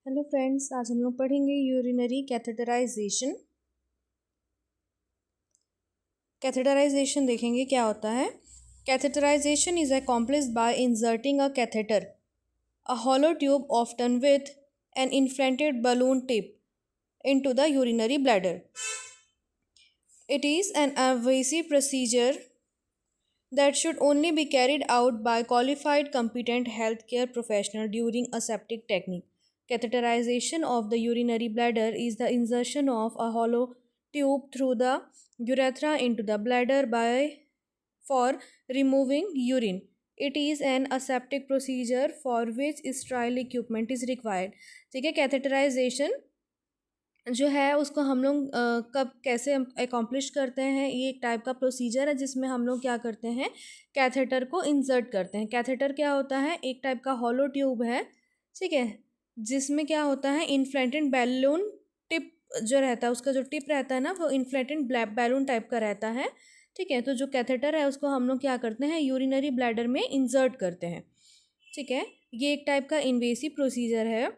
Hello friends, आज हम लोग पढ़ेंगे यूरिनरी कैथेटराइजेशन। कैथेटराइजेशन देखेंगे क्या होता है। Catheterisation is accomplished by inserting a catheter, a hollow tube often with an inflated balloon tip, into the urinary bladder. It is an invasive procedure that should only be carried out by qualified competent healthcare professional during aseptic technique. Catheterization of the urinary bladder is the insertion of a hollow tube through the urethra into the bladder by for removing urine. It is an aseptic procedure for which sterile equipment is required. ठीक है, catheterization जो है उसको हम लोग कब कैसे accomplish करते हैं। ये एक टाइप का प्रोसीजर है जिसमें हम लोग क्या करते हैं, कैथेटर को इंसर्ट करते हैं। कैथेटर क्या होता है, एक टाइप का हॉलो ट्यूब है, ठीक है, जिसमें क्या होता है, इन्फ्लेटेड बैलून टिप जो रहता है, उसका जो टिप रहता है ना, वो इन्फ्लेटेड बैलून टाइप का रहता है। ठीक है, तो जो कैथेटर है उसको हम लोग क्या करते हैं, यूरिनरी ब्लैडर में इंसर्ट करते हैं। ठीक है, ये एक टाइप का इन्वेसिव प्रोसीजर है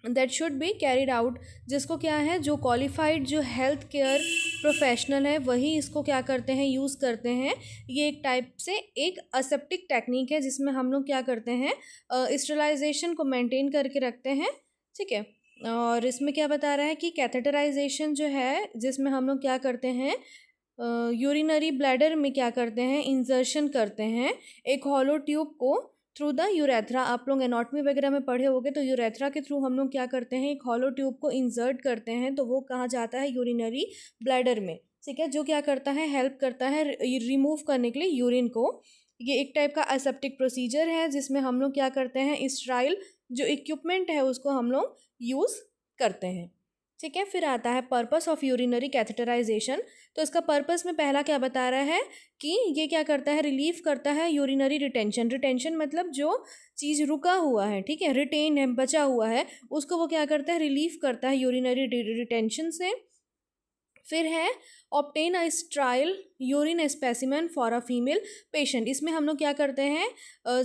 that should be carried out, जिसको क्या है, जो क्वालिफाइड जो हेल्थ केयर प्रोफेशनल है वही इसको क्या करते हैं, यूज़ करते हैं। ये एक टाइप से एक असेप्टिक टेक्निक है जिसमें हम लोग क्या करते हैं, स्टरलाइजेशन को मेंटेन करके रखते हैं। ठीक है, और इसमें क्या बता रहा है कि कैथेटराइजेशन जो है जिसमें हम लोग क्या करते हैं, यूरिनरी ब्लैडर में क्या करते हैं, इंजर्शन करते हैं एक हॉलो ट्यूब को थ्रू द यूरेथ्रा। आप लोग एनाटॉमी वगैरह में पढ़े होंगे, तो यूरेथ्रा के थ्रू हम लोग क्या करते हैं, एक हॉलो ट्यूब को इंसर्ट करते हैं, तो वो कहाँ जाता है, यूरिनरी ब्लैडर में। ठीक है, जो क्या करता है, हेल्प करता है रिमूव करने के लिए यूरिन को। ये एक टाइप का असेप्टिक प्रोसीजर है जिसमें हम लोग क्या करते हैं, स्टराइल जो इक्विपमेंट है उसको हम लोग यूज़ करते हैं। ठीक है, फिर आता है पर्पस ऑफ यूरिनरी कैथेटराइजेशन। तो इसका पर्पस में पहला क्या बता रहा है कि ये क्या करता है, रिलीफ करता है यूरिनरी रिटेंशन। रिटेंशन मतलब जो चीज़ रुका हुआ है, ठीक है, रिटेन है, बचा हुआ है, उसको वो क्या करता है, रिलीफ करता है यूरिनरी रिटेंशन से। फिर है obtain a sterile urine specimen for a female patient. इसमें हम लोग क्या करते हैं,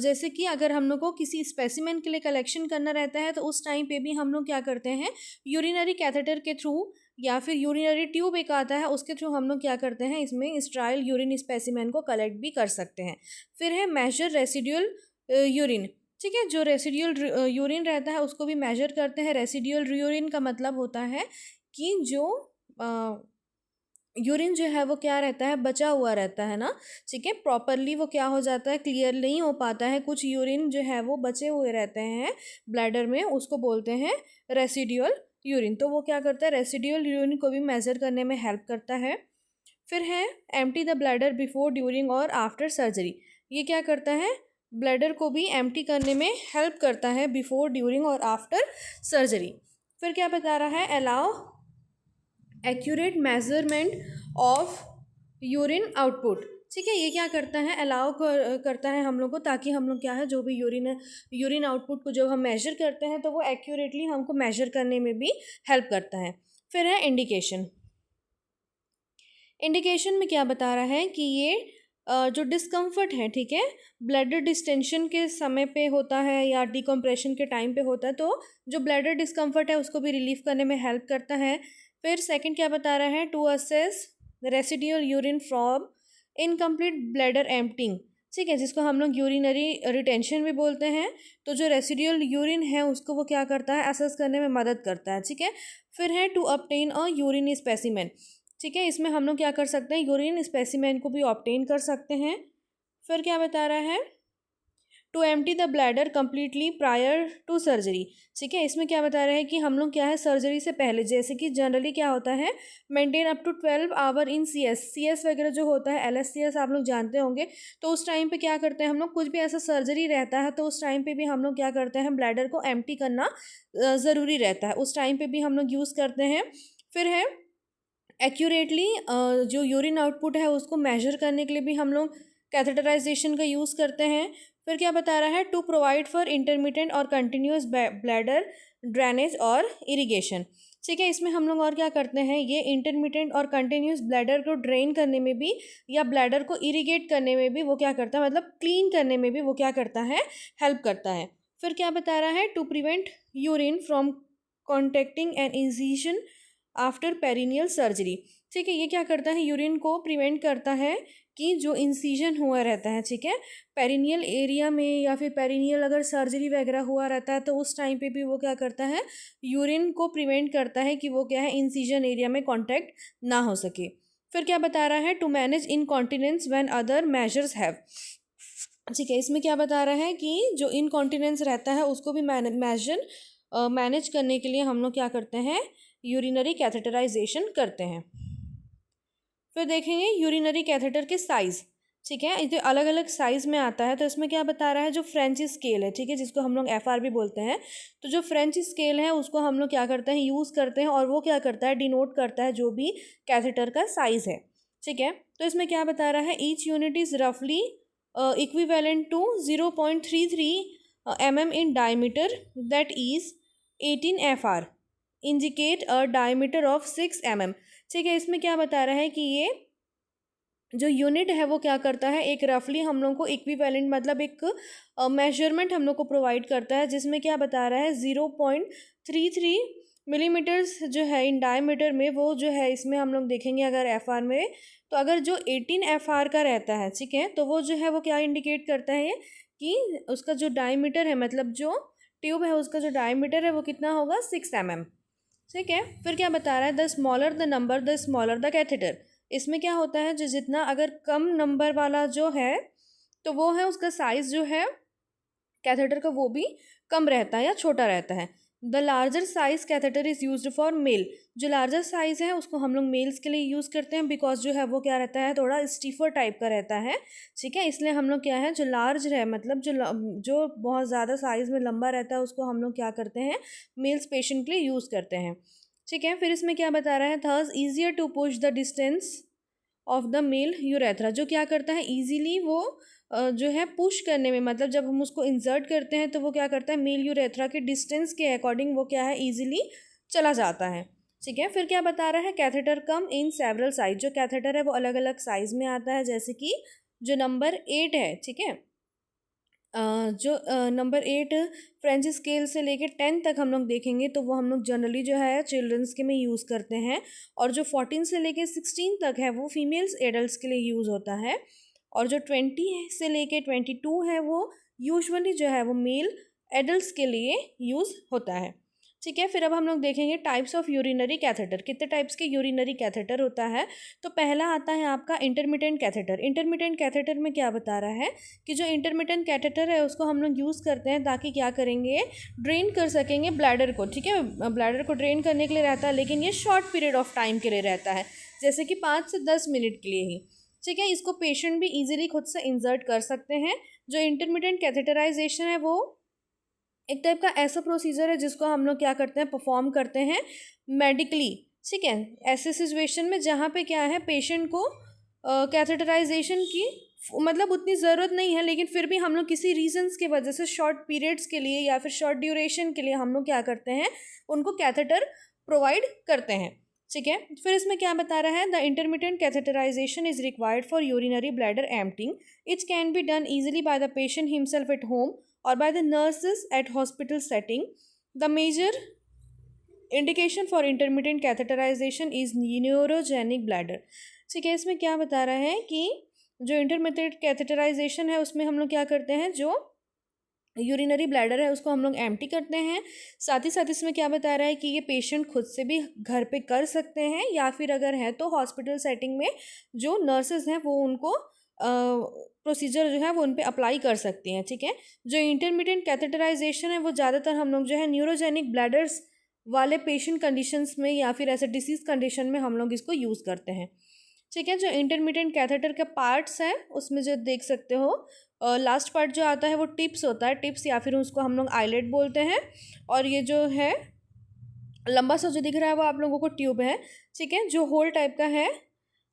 जैसे कि अगर हम लोग को किसी स्पेसिमेन के लिए कलेक्शन करना रहता है तो उस टाइम पे भी हम लोग क्या करते हैं, यूरिनरी कैथेटर के थ्रू या फिर यूरिनरी ट्यूब एक आता है उसके थ्रू हम लोग क्या करते हैं, इसमें स्ट्राइल यूरिन स्पेसिमेन को कलेक्ट भी कर सकते हैं। फिर है मेजर रेसिड्यूल यूरिन। ठीक है, जो रेसिड्यूल यूरिन रहता है उसको भी मेजर करते हैं। रेसिड्यूल यूरिन का मतलब होता है कि जो यूरिन जो है वो क्या रहता है, बचा हुआ रहता है ना। ठीक है, प्रॉपरली वो क्या हो जाता है, क्लियर नहीं हो पाता है, कुछ यूरिन जो है वो बचे हुए रहते हैं ब्लैडर में, उसको बोलते हैं रेसिड्यूअल यूरिन। तो वो क्या करता है, रेसिड्यूअल यूरिन को भी मेजर करने में हेल्प करता है। फिर है empty the bladder before, during और आफ्टर सर्जरी। ये क्या करता है, ब्लैडर को भी एम्प्टी करने में हेल्प करता है बिफोर, ड्यूरिंग और आफ्टर सर्जरी। फिर क्या बता रहा है, allow accurate measurement of urine output. ठीक है, ये क्या करता है, अलाउ करता है हम लोग को, ताकि हम लोग क्या है, जो भी यूरिन आउटपुट को जब हम मेजर करते हैं तो वो एक्यूरेटली हमको मेजर करने में भी हेल्प करता है। फिर है इंडिकेशन। इंडिकेशन में क्या बता रहा है कि ये जो डिस्कम्फर्ट है, ठीक है, ब्लैडर डिस्टेंशन के समय पे होता है या डिकम्प्रेशन के टाइम पे होता है, तो जो ब्लैडर डिस्कम्फर्ट है उसको भी रिलीफ करने में हेल्प करता है। फिर सेकंड क्या बता रहा है, to assess residual urine from incomplete bladder emptying. ठीक है, जिसको हम लोग यूरिनरी रिटेंशन भी बोलते हैं। तो जो रेसिड्यूअल यूरिन है उसको वो क्या करता है, असेस करने में मदद करता है। ठीक है, फिर है to obtain a urine specimen. ठीक है, इसमें हम लोग क्या कर सकते हैं, यूरिन स्पेसिमेन को भी ऑब्टेन कर सकते हैं। फिर क्या बता रहा है, to empty the bladder completely prior to surgery. ठीक है, इसमें क्या बता रहा है कि हम लोग क्या है, सर्जरी से पहले, जैसे कि जनरली क्या होता है, maintain up to 12 hour in C S वगैरह जो होता है, LSCS आप लोग जानते होंगे। तो उस टाइम पे क्या करते हैं हम लोग, कुछ भी ऐसा सर्जरी रहता है तो उस टाइम पे भी हम लोग क्या करते हैं, ब्लैडर को एम्प्टी करना ज़रूरी रहता है, उस टाइम पे भी हम लोग यूज़ करते हैं। फिर है एक्यूरेटली जो यूरिन आउटपुट है उसको मेजर करने के लिए भी हम लोग कैथेटराइजेशन का यूज़ करते हैं। फिर क्या बता रहा है, टू प्रोवाइड फॉर इंटरमिटेंट और कंटिन्यूस ब्लैडर ड्रेनेज और इरिगेशन। ठीक है, इसमें हम लोग और क्या करते हैं, ये इंटरमिटेंट और कंटिन्यूस ब्लैडर को ड्रेन करने में भी या ब्लैडर को इरिगेट करने में भी वो क्या करता है, मतलब क्लीन करने में भी वो क्या करता है, हेल्प करता है। फिर क्या बता रहा है, to prevent urine from contacting an incision after perineal surgery. ठीक है, ये क्या करता है, यूरिन को प्रिवेंट करता है कि जो इंसिजन हुआ रहता है, ठीक है, पेरिनियल एरिया में या फिर पेरिनियल अगर सर्जरी वगैरह हुआ रहता है तो उस टाइम पे भी वो क्या करता है, यूरिन को प्रिवेंट करता है कि वो क्या है, इंसिजन एरिया में कॉन्टैक्ट ना हो सके। फिर क्या बता रहा है, to manage incontinence when other measures have. ठीक है, इसमें क्या बता रहा है कि जो इनकॉन्टिनेंस रहता है उसको भी मैनेज करने के लिए हम लोग क्या करते हैं, यूरिनरी कैथेटराइजेशन करते हैं। फिर देखेंगे यूरिनरी कैथेटर के साइज़। ठीक है, ये अलग अलग साइज़ में आता है। तो इसमें क्या बता रहा है, जो फ्रेंच स्केल है, ठीक है, जिसको हम लोग FR भी बोलते हैं, तो जो फ्रेंच स्केल है उसको हम लोग क्या करते हैं, यूज़ करते हैं, और वो क्या करता है, डिनोट करता है जो भी कैथेटर का साइज़ है। ठीक है, तो इसमें क्या बता रहा है, ईच यूनिट इज़ रफली equivalent to 0.33 mm in diameter, that is 18 FR, indicate a diameter of 6 mm। ठीक है, इसमें क्या बता रहा है कि ये जो यूनिट है वो क्या करता है, एक रफली हम लोग को इक्विवेलेंट मतलब एक मेजरमेंट हम लोग को प्रोवाइड करता है, जिसमें क्या बता रहा है 0.33 मिलीमीटर्स जो है इन डायमीटर में, वो जो है इसमें हम लोग देखेंगे अगर FR में, तो अगर जो 18 FR का रहता है, ठीक है, तो वो जो है वो क्या इंडिकेट करता है कि उसका जो डायमीटर है, मतलब जो ट्यूब है उसका जो डायमीटर है वो कितना होगा, 6 mm। ठीक है, फिर क्या बता रहा है, the smaller the number the smaller the catheter. इसमें क्या होता है, जो जितना अगर कम नंबर वाला जो है तो वो है उसका साइज़ जो है कैथेटर का वो भी कम रहता है या छोटा रहता है। The larger size catheter is used for male. जो लार्जर साइज़ है उसको हम लोग मेल्स के लिए यूज़ करते हैं, बिकॉज जो है वो क्या रहता है, थोड़ा स्टीफर टाइप का रहता है। ठीक है, इसलिए हम लोग क्या है, जो लार्ज है मतलब जो बहुत ज़्यादा साइज़ में लंबा रहता है उसको हम लोग क्या करते हैं, मेल्स पेशेंट के लिए यूज़ करते हैं। ठीक है, फिर इसमें क्या बता रहा है, there's easier to push the distance of the male urethra. जो क्या करता है, ईजिली वो जो है पुश करने में, मतलब जब हम उसको इंसर्ट करते हैं तो वो क्या करता है, मेल यूरेथ्रा के डिस्टेंस के अकॉर्डिंग वो क्या है, ईजिली चला जाता है। ठीक है, फिर क्या बता रहा है, catheter come in several size. जो कैथेटर है वो अलग अलग साइज में आता है, जैसे कि जो नंबर 8 है, ठीक है, जो नंबर 8 फ्रेंच स्केल से लेके 10 तक हम लोग देखेंगे तो वो हम लोग जनरली जो है चिल्ड्रंस के में यूज़ करते हैं, और जो 14 से लेके 16 तक है वो फीमेल्स एडल्ट्स के लिए यूज़ होता है, और जो 20 से लेके 22 है वो यूजुअली जो है वो मेल एडल्ट्स के लिए यूज़ होता है। ठीक है, फिर अब हम लोग देखेंगे टाइप्स ऑफ यूरिनरी कैथेटर। कितने टाइप्स के यूरिनरी कैथेटर होता है, तो पहला आता है आपका इंटरमिटेंट कैथेटर। इंटरमिटेंट कैथेटर में क्या बता रहा है कि जो इंटरमिटेंट कैथेटर है उसको हम लोग यूज़ करते हैं ताकि क्या करेंगे, ड्रेन कर सकेंगे ब्लैडर को। ठीक है, ब्लैडर को ड्रेन करने के लिए रहता है, लेकिन ये शॉर्ट पीरियड ऑफ टाइम के लिए रहता है, जैसे कि 5 से 10 मिनट के लिए ही। ठीक है, इसको पेशेंट भी ईजिली खुद से इंसर्ट कर सकते हैं। जो इंटरमिटेंट कैथेटराइजेशन है वो एक टाइप का ऐसा प्रोसीजर है जिसको हम लोग क्या करते हैं, परफॉर्म करते हैं मेडिकली। ठीक है, ऐसे सिचुएशन में जहाँ पे क्या है, पेशेंट को कैथेटराइजेशन की मतलब उतनी ज़रूरत नहीं है, लेकिन फिर भी हम लोग किसी रीजंस की वजह से शॉर्ट पीरियड्स के लिए या फिर शॉर्ट ड्यूरेशन के लिए हम लोग क्या करते हैं, उनको कैथेटर प्रोवाइड करते हैं। ठीक है, फिर इसमें क्या बता रहा है, the intermittent catheterization is required for urinary bladder emptying. It can be done easily by the patient himself at home or by the nurses at hospital setting. The major indication for intermittent catheterization is neurogenic bladder। ठीक है, इसमें क्या बता रहा है कि जो intermittent catheterization है उसमें हम लोग क्या करते हैं, जो यूरिनरी ब्लैडर है उसको हम लोग एम्प्टी करते हैं। साथ ही साथ इसमें क्या बता रहा है कि ये पेशेंट खुद से भी घर पे कर सकते हैं, या फिर अगर है तो हॉस्पिटल सेटिंग में जो नर्सेज हैं वो उनको प्रोसीजर जो है वो उन पे अप्लाई कर सकती हैं। ठीक है, जो इंटरमिटेंट कैथेटराइजेशन है वो ज़्यादातर हम लोग जो है न्यूरोजेनिक ब्लैडर्स वाले पेशेंट कंडीशंस में या फिर ऐसे डिसीज़ कंडीशन में हम लोग इसको यूज़ करते हैं। ठीक है, जो इंटरमिटेंट कैथेटर के पार्ट्स हैं उसमें जो देख सकते हो, लास्ट पार्ट जो आता है वो टिप्स होता है, टिप्स या फिर उसको हम लोग आइलेट बोलते हैं, और ये जो है लंबा सा जो दिख रहा है वो आप लोगों को ट्यूब है। ठीक है, जो होल टाइप का है,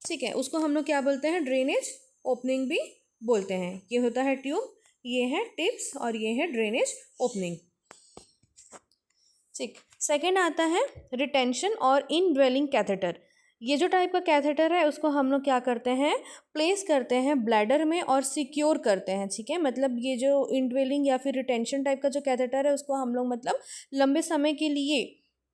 ठीक है, उसको हम लोग क्या बोलते हैं, ड्रेनेज ओपनिंग भी बोलते हैं। ये होता है ट्यूब, ये है टिप्स, और ये है ड्रेनेज ओपनिंग। ठीक, सेकेंड आता है रिटेंशन और इन ड्वेलिंग कैथेटर। ये जो टाइप का कैथेटर है उसको हम लोग क्या करते हैं, प्लेस करते हैं ब्लैडर में और सिक्योर करते हैं, ठीक है। मतलब ये जो इनड्वेलिंग या फिर रिटेंशन टाइप का जो कैथेटर है उसको हम लोग मतलब लंबे समय के लिए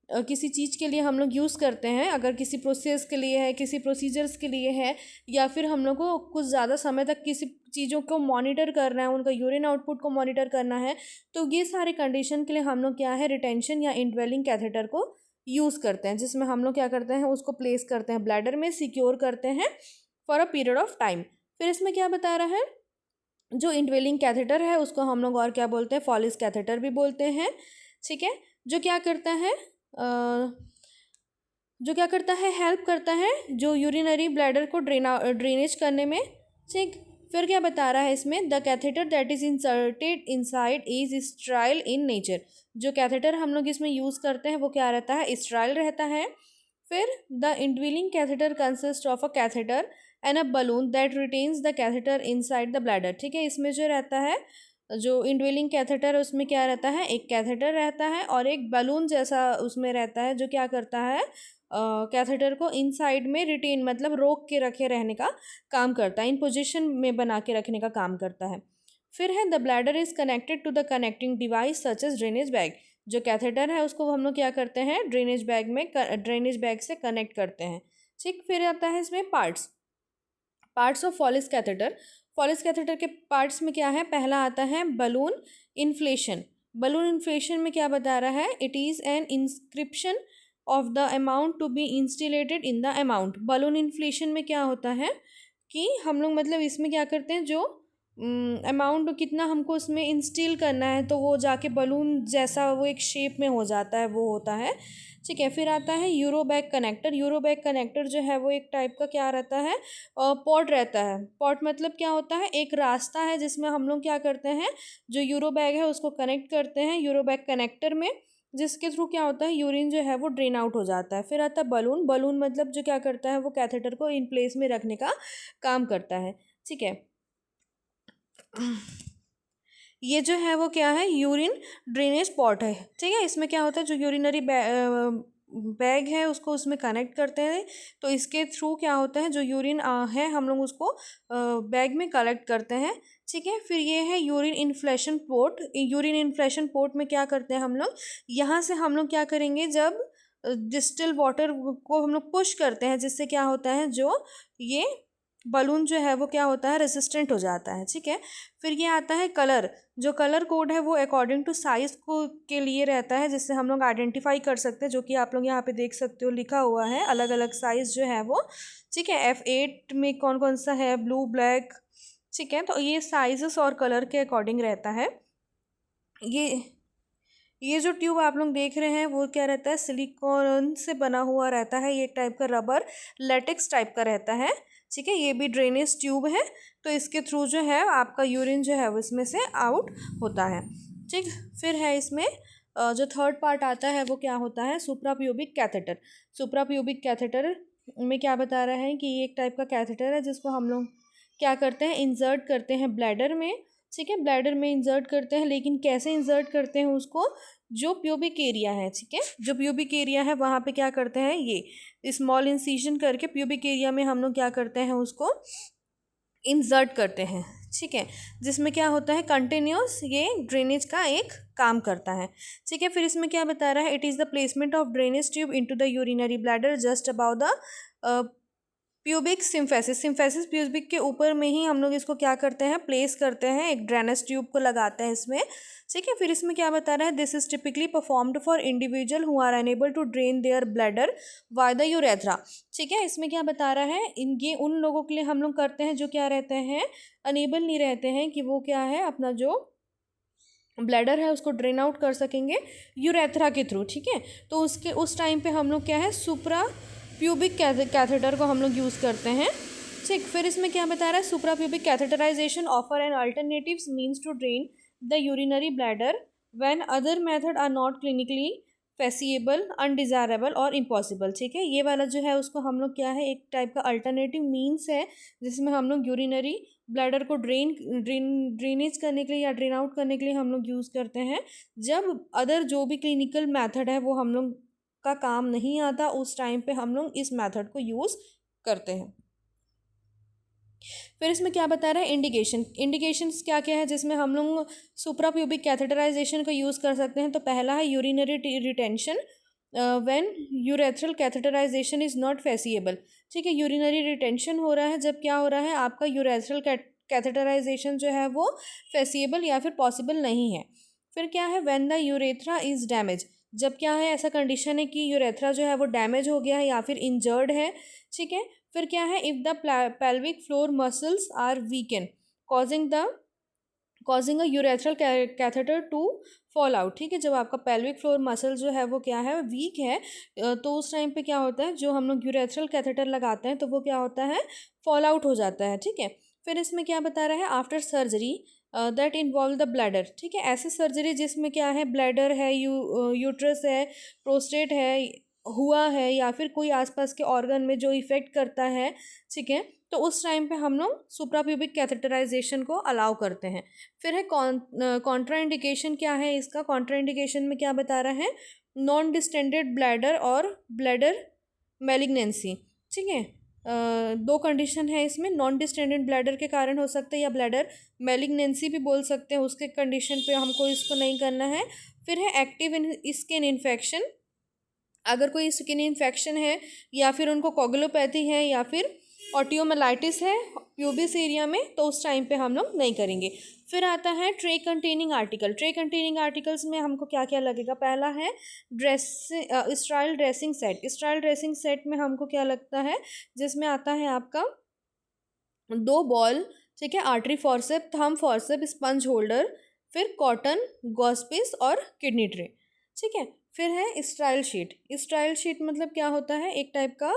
किसी चीज़ के लिए हम लोग यूज़ करते हैं, अगर किसी प्रोसेस के लिए है, किसी प्रोसीजर्स के लिए है, या फिर हम लोग को कुछ ज़्यादा समय तक किसी चीज़ों को मॉनिटर करना है, उनका यूरिन आउटपुट को मॉनिटर करना है, तो ये सारे कंडीशन के लिए हम लोग क्या है, रिटेंशन या इनड्वेलिंग कैथेटर को यूज़ करते हैं, जिसमें हम लोग क्या करते हैं, उसको प्लेस करते हैं ब्लैडर में, सिक्योर करते हैं for a period of time. फिर इसमें क्या बता रहा है, जो इनड्वेलिंग कैथेटर है उसको हम लोग और क्या बोलते हैं, फॉलिस कैथेटर भी बोलते हैं, ठीक है। जो क्या करता है, जो क्या करता है, हेल्प करता है जो यूरिनरी ब्लैडर को ड्रेनेज करने में, ठीक। फिर क्या बता रहा है इसमें, the catheter that is inserted inside is स्ट्राइल in nature. जो कैथेटर हम लोग इसमें यूज़ करते हैं वो क्या रहता है, स्ट्राइल रहता है। फिर the indwelling catheter consist of a catheter and a balloon that retains the catheter inside the bladder, ठीक है। इसमें जो रहता है, जो इंडवेलिंग कैथेटर है उसमें क्या रहता है, एक कैथेटर रहता है और एक बलून जैसा उसमें रहता है, जो क्या करता है, कैथेटर को इनसाइड में रिटेन मतलब रोक के रखे रहने का काम करता है, इन पोजीशन में बना के रखने का काम करता है। फिर है, the bladder is connected to the connecting device such as drainage bag. जो कैथेटर है उसको हम लोग क्या करते हैं, ड्रेनेज बैग में, ड्रेनेज बैग से कनेक्ट करते हैं, ठीक। फिर आता है इसमें parts of Foley's catheter. Foley's catheter के पार्ट्स में क्या है, पहला आता है बलून इन्फ्लेशन। बलून इन्फ्लेशन में क्या बता रहा है, it is an inscription of the amount to be instillated in the amount. Balloon inflation में क्या होता है कि हम लोग मतलब इसमें क्या करते हैं, जो अमाउंट कितना हमको उसमें इंस्टिल करना है, तो वो जाके बलून जैसा वो एक शेप में हो जाता है, वो होता है, ठीक है। फिर आता है यूरोबैग कनेक्टर। यूरोबैग कनेक्टर जो है वो एक टाइप का क्या रहता है, पॉट रहता है। पॉट मतलब क्या होता है, एक रास्ता है जिसमें हम लोग क्या करते हैं, जो यूरोबैग है उसको कनेक्ट करते हैं यूरोबैग कनेक्टर में, जिसके थ्रू क्या होता है, यूरिन जो है वो ड्रेन आउट हो जाता है। फिर आता है बलून। बलून मतलब जो क्या करता है, वो कैथेटर को इन प्लेस में रखने का काम करता है, ठीक है। ये जो है वो क्या है, यूरिन ड्रेनेज पॉट है, ठीक है। इसमें क्या होता है, जो यूरिनरी बैग है उसको उसमें कनेक्ट करते हैं, तो इसके थ्रू क्या होता है, जो यूरिन है हम लोग उसको बैग में कलेक्ट करते हैं, ठीक है। फिर ये है urine inflation port. Urine inflation port में क्या करते हैं हम लोग, यहाँ से हम लोग क्या करेंगे, जब डिस्टिल वाटर को हम लोग पुश करते हैं, जिससे क्या होता है, जो ये बलून जो है वो क्या होता है, रेसिस्टेंट हो जाता है, ठीक है। फिर ये आता है कलर। जो कलर कोड है वो अकॉर्डिंग टू साइज को के लिए रहता है, जिससे हम लोग आइडेंटिफाई कर सकते हैं, जो कि आप लोग यहाँ पे देख सकते हो लिखा हुआ है, अलग अलग साइज जो है वो, ठीक है। F8 में कौन कौन सा है, ब्लू, ब्लैक, ठीक है। तो ये साइजेस और कलर के अकॉर्डिंग रहता है। ये जो ट्यूब आप लोग देख रहे हैं वो क्या रहता है, सिलिकॉन से बना हुआ रहता है, ये टाइप का रबर लेटेक्स टाइप का रहता है, ठीक है। ये भी ड्रेनेज ट्यूब है, तो इसके थ्रू जो है आपका यूरिन जो है वो इसमें से आउट होता है, ठीक। फिर है इसमें जो थर्ड पार्ट आता है वो क्या होता है, सुप्राप्यूबिक कैथेटर। सुप्राप्यूबिक कैथेटर में क्या बता रहा है कि ये एक टाइप का कैथेटर है, जिसको हम लोग क्या करते हैं, इंसर्ट करते हैं ब्लैडर में, ठीक है। ब्लैडर में इंसर्ट करते हैं, लेकिन कैसे इंसर्ट करते हैं उसको, जो प्यूबिक एरिया है, ठीक है, जो प्यूबिक एरिया है वहाँ पे क्या करते हैं, ये स्मॉल इंसिजन करके प्यूबिक एरिया में हम लोग क्या करते हैं, उसको इंसर्ट करते हैं, ठीक है। जिसमें क्या होता है, कंटिन्यूस ये ड्रेनेज का एक काम करता है, ठीक है। फिर इसमें क्या बता रहा है, it is the placement of drainage tube into the urinary bladder just about the pubic symphysis. Symphysis pubic के ऊपर में ही हम लोग इसको क्या करते हैं, प्लेस करते हैं, एक ड्रेनेज ट्यूब को लगाते हैं इसमें, ठीक है। फिर इसमें क्या बता रहा है, this is typically performed for individual who are unable to drain their bladder by the urethra, ठीक है। इसमें क्या बता रहा है, ये उन लोगों के लिए हम लोग करते हैं जो क्या रहते हैं, अनेबल नहीं रहते हैं कि वो क्या है, अपना जो ब्लैडर है उसको ड्रेन आउट कर सकेंगे यूरेथ्रा के थ्रू, ठीक है। तो उसके उस टाइम पे हम लोग क्या है, सुप्रा प्यूबिक कैथेटर को हम लोग यूज़ करते हैं, ठीक। फिर इसमें क्या बता रहा है, supra pubic catheterization offer an alternatives means to drain the urinary bladder when other method are not clinically feasible, undesirable और इम्पॉसिबल, ठीक है। ये वाला जो है उसको हम लोग क्या है, एक टाइप का अल्टरनेटिव मीन्स है, जिसमें हम लोग यूरिनरी ब्लैडर को ड्रेनेज करने के लिए या ड्रेन आउट करने के लिए हम लोग यूज़ करते हैं, जब अदर जो भी क्लिनिकल मेथड है वो हम लोग का काम नहीं आता उस टाइम पे हम लोग इस मेथड को यूज़ करते हैं। फिर इसमें क्या बता रहा है, इंडिकेशंस क्या क्या है जिसमें हम लोग सुप्राप्यूबिक कैथेटराइजेशन का यूज़ कर सकते हैं। तो पहला है urinary retention when urethral catheterization is not feasible. ठीक है, यूरिनरी रिटेंशन हो रहा है जब क्या हो रहा है, आपका यूरेथ्रल कैथेटराइजेशन जो है वो फेसिएबल या फिर पॉसिबल नहीं है। फिर क्या है, when the urethra is damage, जब क्या है ऐसा कंडीशन है कि यूरेथ्रा जो है वो डैमेज हो गया है या फिर इंजर्ड है। ठीक है, फिर क्या है, if the pelvic floor muscles are weaken causing a urethral catheter to fall out. ठीक है, जब आपका पेल्विक फ्लोर मसल जो है वो क्या है, वीक है, तो उस टाइम पे क्या होता है, जो हम लोग यूरेथ्रल कैथेटर लगाते हैं तो वो क्या होता है, फॉल आउट हो जाता है। ठीक है, फिर इसमें क्या बता रहा है, after surgery that involve the bladder. ठीक है, ऐसी सर्जरी जिसमें क्या है, ब्लैडर है, यूट्रस है, प्रोस्टेट है, हुआ है, या फिर कोई आसपास के ऑर्गन में जो इफेक्ट करता है। ठीक है, तो उस टाइम पे हम लोग सुप्राप्यूबिक कैथेटराइजेशन को अलाउ करते हैं। फिर है कॉन्ट्राइंडिकेशन, क्या है इसका, कॉन्ट्राइंडिकेशन में क्या बता रहा है, नॉन डिस्टेंडेड ब्लैडर और ब्लैडर मैलिग्नेंसी। ठीक है, दो कंडीशन है इसमें, नॉन डिस्टेंडेड ब्लैडर के कारण हो सकता है या ब्लैडर मैलिग्नेंसी भी बोल सकते हैं, उसके कंडीशन पे हमको इसको नहीं करना है। फिर है एक्टिव स्किन इन्फेक्शन, अगर कोई स्किन इन्फेक्शन है या फिर उनको कोगुलोपैथी है या फिर ऑटियोमेलाइटिस है प्यूबिस एरिया में, तो उस टाइम पे हम लोग नहीं करेंगे। फिर आता है tray containing article. Tray containing articles में हमको क्या क्या लगेगा, पहला है style dressing set. Style dressing set में हमको क्या लगता है, जिसमें आता है आपका 2 बॉल, ठीक है, artery forceps, thumb forceps, sponge holder, फिर कॉटन गॉसपीस और किडनी ट्रे। ठीक है, फिर है स्टाइल शीट। स्टाइल शीट मतलब क्या होता है, एक टाइप का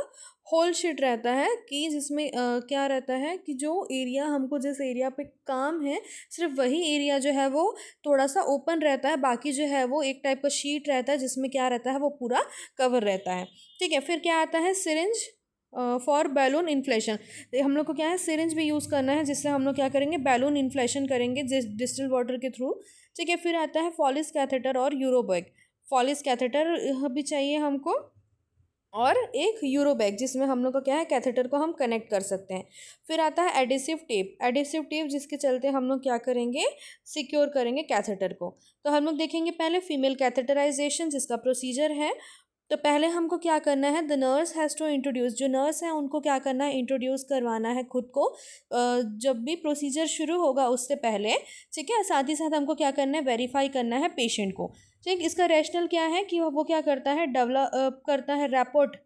होल शीट रहता है कि जिसमें क्या रहता है कि जो एरिया हमको, जिस एरिया पे काम है, सिर्फ वही एरिया जो है वो थोड़ा सा ओपन रहता है, बाकी जो है वो एक टाइप का शीट रहता है जिसमें क्या रहता है, वो पूरा कवर रहता है। ठीक है, फिर क्या आता है, सिरिंज फॉर बैलून इन्फ्लेशन। हम लोग को क्या है, सिरिंज भी यूज़ करना है, जिससे हम लोग क्या करेंगे, बैलून इन्फ्लेशन करेंगे डिस्टिल वाटर के थ्रू। ठीक है, फिर आता है फॉलिस कैथेटर और यूरोबैग। फॉलिस कैथेटर भी चाहिए हमको, और एक यूरोबैग जिसमें हम लोग को क्या है, कैथेटर को हम कनेक्ट कर सकते हैं। फिर आता है एडिसिव टेप। एडिसिव टेप जिसके चलते हम लोग क्या करेंगे, सिक्योर करेंगे कैथेटर को। तो हम लोग देखेंगे पहले फीमेल कैथेटराइजेशन, जिसका प्रोसीजर है। तो पहले हमको क्या करना है, the nurse has to introduce, जो नर्स है उनको क्या करना है, इंट्रोड्यूस करवाना है खुद को जब भी प्रोसीजर शुरू होगा उससे पहले। ठीक है, साथ ही साथ हमको क्या करना है, वेरीफाई करना है पेशेंट को। ठीक, इसका रैशनल क्या है कि वो क्या करता है, डेवलप करता है, रैपोर्ट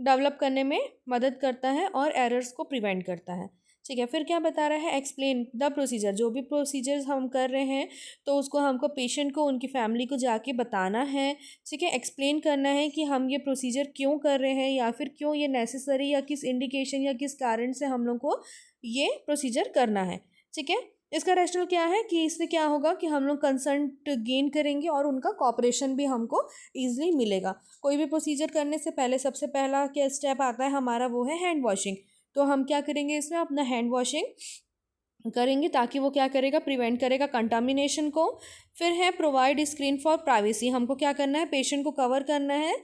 डेवलप करने में मदद करता है और एरर्स को प्रिवेंट करता है। ठीक है, फिर क्या बता रहा है, एक्सप्लेन द प्रोसीजर। जो भी प्रोसीजर्स हम कर रहे हैं तो उसको हमको पेशेंट को, उनकी फैमिली को जाके बताना है। ठीक है, एक्सप्लेन करना है कि हम ये प्रोसीजर क्यों कर रहे हैं या फिर क्यों ये नेसेसरी, या किस इंडिकेशन या किस कारण से हम लोग को ये प्रोसीजर करना है। ठीक है, इसका रैशनल क्या है कि इससे क्या होगा कि हम लोग कंसर्ट गेन करेंगे और उनका कॉपरेशन भी हमको ईजिली मिलेगा। कोई भी प्रोसीजर करने से पहले सबसे पहला क्या स्टेप आता है हमारा, वो है हैंड वॉशिंग। तो हम क्या करेंगे, इसमें अपना हैंड वॉशिंग करेंगे ताकि वो क्या करेगा, प्रिवेंट करेगा कंटामिनेशन को। फिर है प्रोवाइड स्क्रीन फॉर प्राइवेसी। हमको क्या करना है, पेशेंट को कवर करना है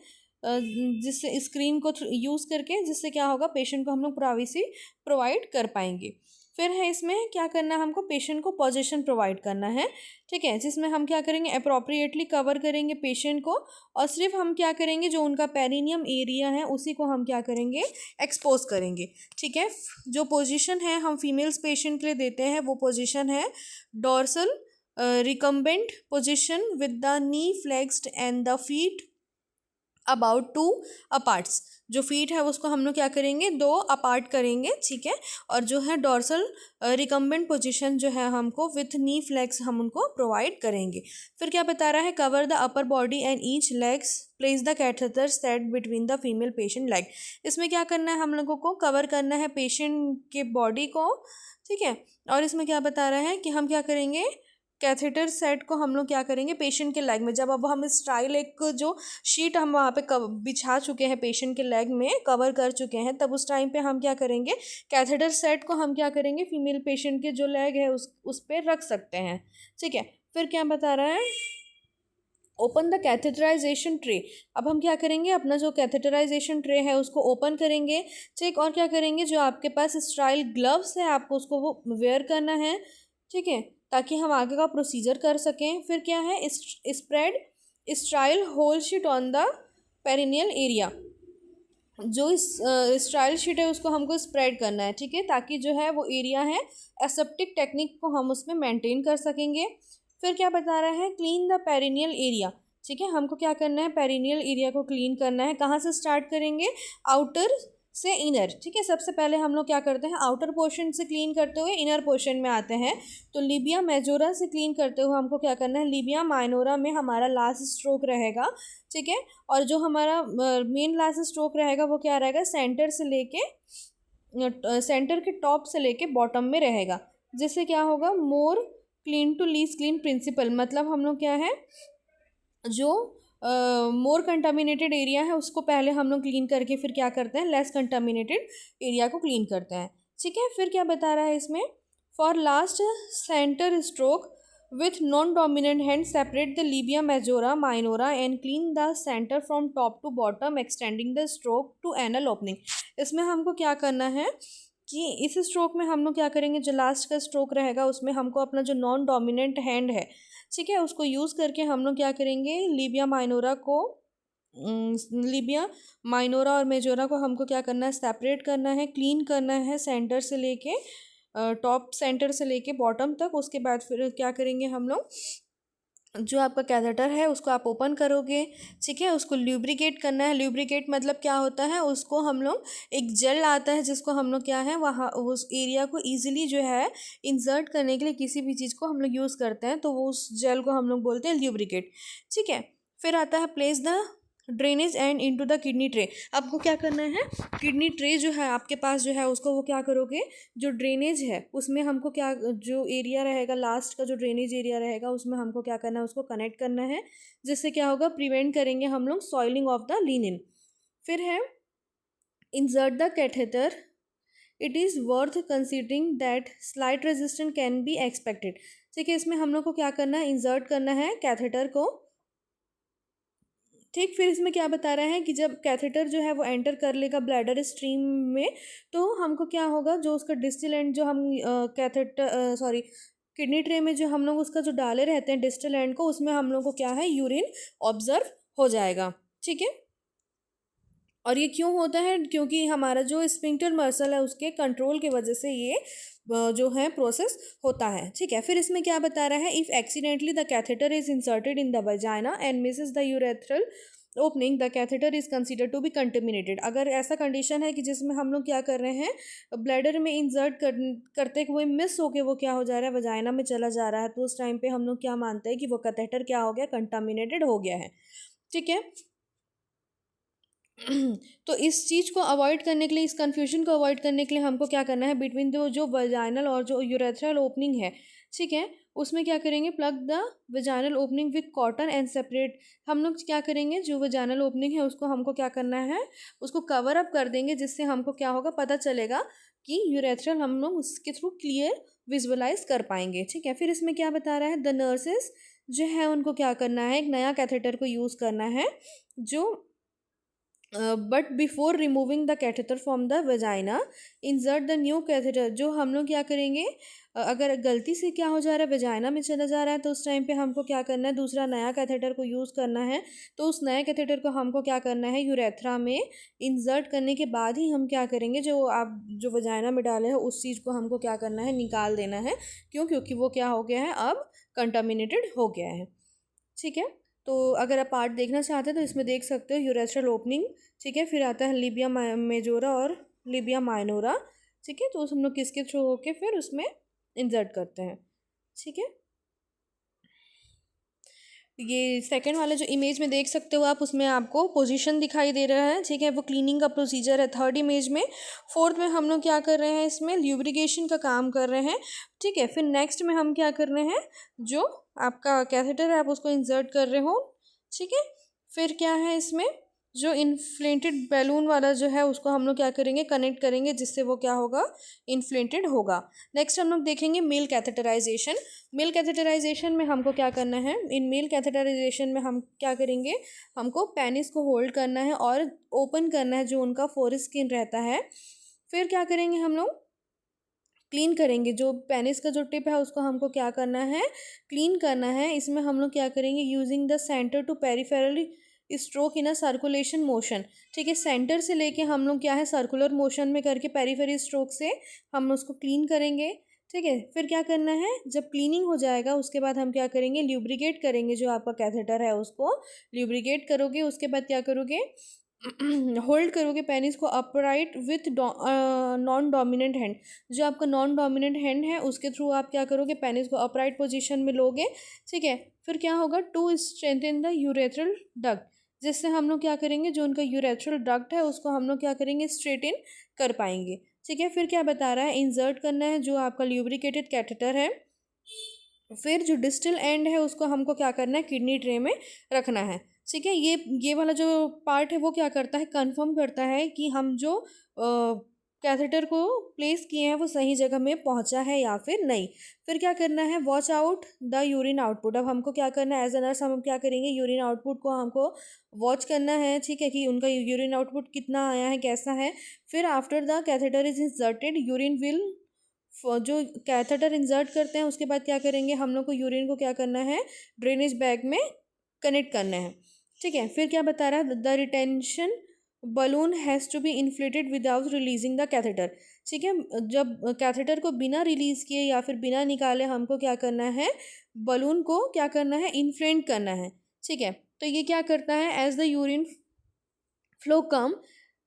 जिससे स्क्रीन को यूज़ करके, जिससे क्या होगा, पेशेंट को हम लोग प्राइवेसी प्रोवाइड कर पाएंगे। फिर है इसमें क्या करना है, हमको पेशेंट को पोजीशन प्रोवाइड करना है। ठीक है, जिसमें हम क्या करेंगे, अप्रोप्रिएटली कवर करेंगे पेशेंट को, और सिर्फ हम क्या करेंगे, जो उनका पेरिनियम एरिया है उसी को हम क्या करेंगे, एक्सपोज करेंगे। ठीक है, जो पोजीशन है हम फीमेल्स पेशेंट के लिए देते हैं वो पोजीशन है dorsal recumbent position with the knee flexed and the feet about 2 अपार्ट्स। जो फीट है उसको हम लोग क्या करेंगे, 2 अपार्ट करेंगे। ठीक है, और जो है डोर्सल रिकम्बेंट पोजीशन जो है हमको विथ नी फ्लेक्स हम उनको प्रोवाइड करेंगे। फिर क्या बता रहा है, cover the upper body and each legs, place the catheter set between the female patient leg. इसमें क्या करना है, हम लोगों को कवर करना है पेशेंट के बॉडी को। ठीक है, और इसमें क्या बता रहा है कि हम क्या करेंगे, कैथेटर सेट को हम लोग क्या करेंगे पेशेंट के लेग में। जब अब हम स्टाइल एक जो शीट हम वहाँ पे बिछा चुके हैं, पेशेंट के लेग में कवर कर चुके हैं, तब उस टाइम पे हम क्या करेंगे, कैथेटर सेट को हम क्या करेंगे, फीमेल पेशेंट के जो लेग है उस पर रख सकते हैं। ठीक है, फिर क्या बता रहा है, ओपन द कैथेटराइजेशन ट्रे। अब हम क्या करेंगे, अपना जो कैथेटराइजेशन ट्रे है उसको ओपन करेंगे, ठीक। और क्या करेंगे, जो आपके पास स्टाइल ग्लव्स है आपको उसको वो वेयर करना है, ठीक है, ताकि हम आगे का प्रोसीजर कर सकें। फिर क्या है, spread style hole sheet on the perineal area. जो इस स्टाइल शीट है उसको हमको स्प्रेड करना है, ठीक है, ताकि जो है वो एरिया है एसेप्टिक टेक्निक को हम उसमें मेंटेन कर सकेंगे। फिर क्या बता रहा है, क्लीन द पेरिनियल एरिया, ठीक है, हमको क्या करना है, पेरिनियल एरिया को क्लीन करना है। कहाँ से स्टार्ट करेंगे, आउटर से इनर, ठीक है। सबसे पहले हम लोग क्या करते हैं, आउटर पोर्शन से क्लीन करते हुए इनर पोर्शन में आते हैं। तो लिबिया मेजोरा से क्लीन करते हुए हमको क्या करना है, लिबिया माइनोरा में हमारा लास्ट स्ट्रोक रहेगा, ठीक है। और जो हमारा मेन लास्ट स्ट्रोक रहेगा वो क्या रहेगा, सेंटर से लेके सेंटर के टॉप से लेके बॉटम में रहेगा, जिससे क्या होगा, more clean to least clean principle. मतलब हम लोग क्या है, जो मोर कंटामिनेटेड एरिया है उसको पहले हम लोग क्लीन करके फिर क्या करते हैं, लेस कंटामिनेटेड एरिया को क्लीन करते हैं, ठीक है। फिर क्या बता रहा है इसमें, for last centre stroke with non-dominant hand separate the labia majora minora and clean the center from top to bottom extending the stroke to anal opening। इसमें हमको क्या करना है कि इस स्ट्रोक में हम लोग क्या करेंगे, जो लास्ट का स्ट्रोक रहेगा उसमें हमको अपना जो नॉन डोमिनेंट हैंड है, ठीक है, उसको यूज़ करके हम लोग क्या करेंगे, लिबिया माइनोरा को लिबिया माइनोरा और मेजोरा को हमको क्या करना है, सेपरेट करना है, क्लीन करना है, सेंटर से लेके टॉप सेंटर से लेके बॉटम तक। उसके बाद फिर क्या करेंगे हम लोग, जो आपका कैथेटर है उसको आप ओपन करोगे, ठीक है, उसको ल्यूब्रिकेट करना है। ल्यूब्रिकेट मतलब क्या होता है, उसको हम लोग एक जेल आता है जिसको हम लोग क्या है वहाँ उस एरिया को ईजिली जो है इंसर्ट करने के लिए किसी भी चीज़ को हम लोग यूज़ करते हैं, तो वो उस जेल को हम लोग बोलते हैं ल्यूब्रिकेट, ठीक है। फिर आता है place the drainage and into the kidney tray. आपको क्या करना है, किडनी ट्रे जो है आपके पास जो है उसको वो क्या करोगे, जो ड्रेनेज है उसमें हमको क्या, जो एरिया रहेगा लास्ट का जो ड्रेनेज एरिया रहेगा उसमें हमको क्या करना है, उसको कनेक्ट करना है, जिससे क्या होगा, प्रिवेंट करेंगे हम लोग सॉइलिंग ऑफ द लिनिन। फिर है insert the catheter, it is worth considering that slight resistance can be expected, ठीक है। इसमें हम लोग को क्या करना है, इंसर्ट करना है कैथेटर को, ठीक। फिर इसमें क्या बता रहा है कि जब कैथेटर जो है वो एंटर कर लेगा ब्लैडर स्ट्रीम में, तो हमको क्या होगा, जो उसका डिस्टल एंड जो हम कैथेटर सॉरी किडनी ट्रे में जो हम लोग उसका जो डाले रहते हैं डिस्टल एंड को, उसमें हम लोग को क्या है, यूरिन ऑब्जर्व हो जाएगा, ठीक है। और ये क्यों होता है, क्योंकि हमारा जो स्फिंक्टर मसल है उसके कंट्रोल की वजह से ये जो है प्रोसेस होता है, ठीक है। फिर इसमें क्या बता रहा है, if accidentally the catheter is inserted in the vagina and misses the urethral opening the catheter is consider to be contaminated. अगर ऐसा कंडीशन है कि जिसमें हम लोग क्या कर रहे हैं, ब्लैडर में इंसर्ट करते हुए मिस होके वो क्या हो जा रहा है, वजाइना में चला जा रहा है, तो उस टाइम पे हम लोग क्या मानते हैं कि वो कैथेटर क्या हो गया, कंटामिनेटेड हो गया है, ठीक है। तो इस चीज़ को अवॉइड करने के लिए, इस कन्फ्यूजन को अवॉइड करने के लिए हमको क्या करना है, बिटवीन जो वजाइनल और जो यूरेथ्रल ओपनिंग है, ठीक है, उसमें क्या करेंगे, plug the vaginal opening with cotton and separate. हम लोग क्या करेंगे, जो वजाइनल ओपनिंग है उसको हमको क्या करना है, उसको कवर अप कर देंगे, जिससे हमको क्या होगा, पता चलेगा कि यूरेथ्रल हम लोग उसके थ्रू क्लियर विजुअलाइज कर पाएंगे, ठीक है। फिर इसमें क्या बता रहा है, द नर्सेस जो है उनको क्या करना है, एक नया कैथेटर को यूज़ करना है, जो but before removing the catheter from the vagina insert the new catheter. जो हम लोग क्या करेंगे, अगर गलती से क्या हो जा रहा है, वजाइना में चला जा रहा है, तो उस टाइम पे हमको क्या करना है, दूसरा नया कैथेटर को यूज़ करना है। तो उस नए कैथेटर को हमको क्या करना है, यूरेथ्रा में इंसर्ट करने के बाद ही हम क्या करेंगे, जो आप जो वजाइना में डाले हैं उस चीज़ को हमको क्या करना है, निकाल देना है। क्यों, क्योंकि वो क्या हो गया है, अब कंटामिनेटेड हो गया है, ठीक है। तो अगर आप पार्ट देखना चाहते हैं तो इसमें देख सकते हो, यूरेथ्रल ओपनिंग, ठीक है। फिर आता है लिबिया मेजोरा और लिबिया माइनोरा, ठीक है। तो हम लोग किसके थ्रू होके फिर उसमें इंसर्ट करते हैं, ठीक है। ये सेकंड वाले जो इमेज में देख सकते हो आप, उसमें आपको पोजीशन दिखाई दे रहा है, ठीक है, वो क्लीनिंग का प्रोसीजर है थर्ड इमेज में। फोर्थ में हम लोग क्या कर रहे हैं, इसमें ल्यूब्रिकेशन का काम कर रहे हैं, ठीक है। फिर नेक्स्ट में हम क्या कर रहे हैं, जो आपका कैथेटर है आप उसको इंसर्ट कर रहे हो, ठीक है। फिर क्या है इसमें, जो इन्फ्लेटेड बैलून वाला जो है उसको हम लोग क्या करेंगे, कनेक्ट करेंगे, जिससे वो क्या होगा, इन्फ्लेटेड होगा। नेक्स्ट हम लोग देखेंगे मेल कैथेटराइजेशन। मेल कैथेटराइजेशन में हमको क्या करना है, इन मेल कैथेटराइजेशन में हम क्या करेंगे, हमको पेनिस को होल्ड करना है और ओपन करना है जो उनका फोरस्किन रहता है। फिर क्या करेंगे, हम लोग क्लीन करेंगे, जो पेनिस का जो टिप है उसको हमको क्या करना है, क्लीन करना है। इसमें हम लोग क्या करेंगे, using the centre to peripheral stroke in a circulation motion. ठीक है, सेंटर से लेके हम लोग क्या है, सर्कुलर मोशन में करके पेरिफेरल स्ट्रोक से हम उसको क्लीन करेंगे। ठीक है, फिर क्या करना है, जब क्लीनिंग हो जाएगा उसके बाद हम क्या करेंगे, ल्यूब्रिकेट करेंगे, जो आपका कैथेटर है उसको ल्यूब्रिकेट करोगे। उसके बाद क्या करोगे, होल्ड करोगे पेनिस को upright with non dominant hand. जो आपका नॉन डोमिनेंट हैंड है उसके थ्रू आप क्या करोगे, पेनिस को अपराइट पोजीशन में लोगे। ठीक है, फिर क्या होगा, to strengthen the urethral duct, जिससे हम लोग क्या करेंगे, जो उनका यूरेथ्रल डक्ट है उसको हम लोग क्या करेंगे, स्ट्रेट इन कर पाएंगे। ठीक है, फिर क्या बता रहा है, इंसर्ट करना है जो आपका ल्यूब्रिकेटेड कैथेटर है। फिर जो डिस्टल एंड है उसको हमको क्या करना है, किडनी ट्रे में रखना है। ठीक है, ये वाला जो पार्ट है वो क्या करता है, कंफर्म करता है कि हम जो कैथेटर को प्लेस किए हैं वो सही जगह में पहुंचा है या फिर नहीं। फिर क्या करना है, watch out the urine output. अब हमको क्या करना है, एज अ नर्स हम क्या करेंगे, यूरिन आउटपुट को हमको वॉच करना है। ठीक है, कि उनका यूरिन आउटपुट कितना आया है, कैसा है। फिर after the catheter is inserted urine will, जो कैथेटर इंसर्ट करते हैं उसके बाद क्या करेंगे, हम लोग को यूरिन को क्या करना है, ड्रेनेज बैग में कनेक्ट करना है। ठीक है, फिर क्या बता रहा है, the retention balloon has to be inflated without releasing the catheter. ठीक है, जब कैथेटर को बिना रिलीज किए या फिर बिना निकाले हमको क्या करना है, बलून को क्या करना है, इन्फ्लेट करना है। ठीक है, तो ये क्या करता है, एज द यूरिन फ्लो कम,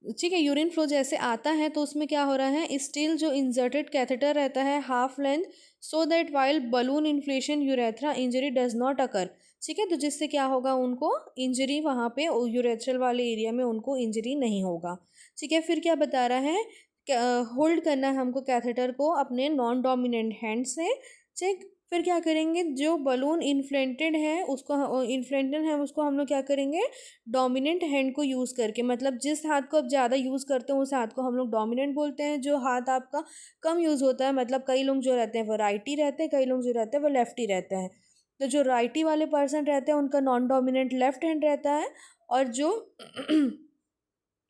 ठीक है, यूरिन फ्लो जैसे आता है तो उसमें क्या हो रहा है, स्टिल जो इंसर्टेड कैथेटर रहता है half length, so that while balloon inflation urethra injury does not occur. ठीक है, तो जिससे क्या होगा, उनको इंजरी वहाँ पे यूरेथ्रल वाले एरिया में उनको इंजरी नहीं होगा। ठीक है, फिर क्या बता रहा है, होल्ड करना है हमको कैथेटर को अपने नॉन डोमिनेंट हैंड से। ठीक, फिर क्या करेंगे, जो बलून इन्फ्लेटेड है उसको, इन्फ्लेटेड है उसको हम लोग क्या करेंगे, डोमिनेंट हैंड को यूज़ करके, मतलब जिस हाथ को आप ज़्यादा यूज़ करते हैं उस हाथ को हम लोग डोमिनेंट बोलते हैं। जो हाथ आपका कम यूज़ होता है, मतलब कई लोग जो रहते हैं वो राइटी रहते हैं, कई लोग जो रहते हैं वो लेफ्टी रहते हैं। तो जो राइटी वाले पर्सन रहते हैं उनका नॉन डोमिनेंट लेफ्ट हैंड रहता है, और जो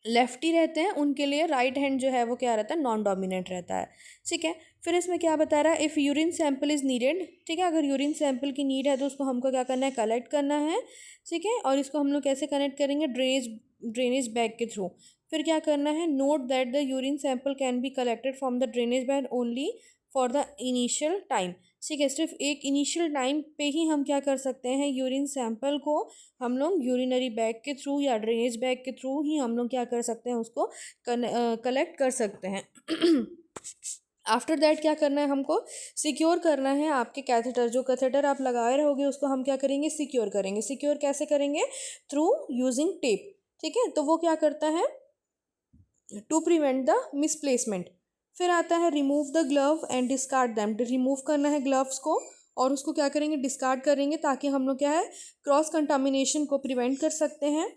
लेफ्टी रहते हैं उनके लिए राइट हैंड जो है वो क्या रहता है, नॉन डोमिनेंट रहता है। ठीक है, फिर इसमें क्या बता रहा है, if urine sample is needed. ठीक है, अगर यूरिन सैंपल की नीड है तो उसको हमको क्या करना है, कलेक्ट करना है। ठीक है, और इसको हम लोग कैसे कनेक्ट करेंगे, ड्रेनेज बैग के थ्रू। फिर क्या करना है, note that the urine sample can be collected from the drainage bag only for the initial time. ठीक है, सिर्फ एक इनिशियल टाइम पे ही हम क्या कर सकते हैं, यूरिन सैंपल को हम लोग यूरिनरी बैग के थ्रू या ड्रेनेज बैग के थ्रू ही हम लोग क्या कर सकते हैं, उसको कलेक्ट कर सकते हैं। आफ्टर दैट क्या करना है, हमको सिक्योर करना है आपके कैथेटर, जो कैथेटर आप लगाए रहोगे उसको हम क्या करेंगे, सिक्योर करेंगे। सिक्योर कैसे करेंगे, थ्रू यूजिंग टेप। ठीक है, तो वो क्या करता है, टू प्रिवेंट द मिसप्लेसमेंट। फिर आता है remove the glove and discard them. Remove करना है ग्लव्स को और उसको क्या करेंगे, डिस्कार्ड करेंगे, ताकि हम लोग क्या है, क्रॉस कंटामिनेशन को प्रिवेंट कर सकते हैं।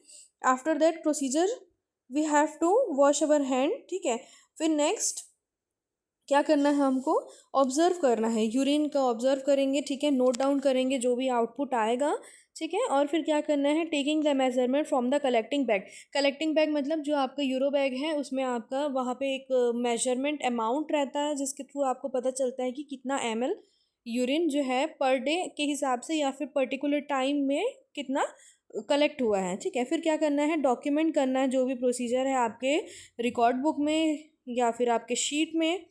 After that procedure we have to wash our hand. ठीक है, फिर नेक्स्ट क्या करना है, हमको ऑब्जर्व करना है, यूरिन का ऑब्जर्व करेंगे। ठीक है, नोट डाउन करेंगे जो भी आउटपुट आएगा। ठीक है, और फिर क्या करना है, taking the measurement from the collecting bag. Collecting bag मतलब जो आपका यूरो बैग है उसमें आपका वहाँ पे एक मेजरमेंट अमाउंट रहता है, जिसके थ्रू आपको पता चलता है कि कितना ml यूरिन जो है पर डे के हिसाब से या फिर पर्टिकुलर टाइम में कितना कलेक्ट हुआ है। ठीक है, फिर क्या करना है, डॉक्यूमेंट करना है जो भी प्रोसीजर है आपके रिकॉर्ड बुक में या फिर आपके शीट में।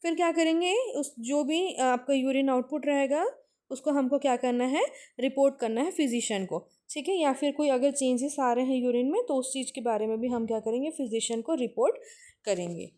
फिर क्या करेंगे, उस जो भी आपका यूरिन आउटपुट रहेगा उसको हमको क्या करना है, रिपोर्ट करना है फिजिशियन को। ठीक है, या फिर कोई अगर चेंजेस आ रहे हैं यूरिन में तो उस चीज़ के बारे में भी हम क्या करेंगे, फिजिशियन को रिपोर्ट करेंगे।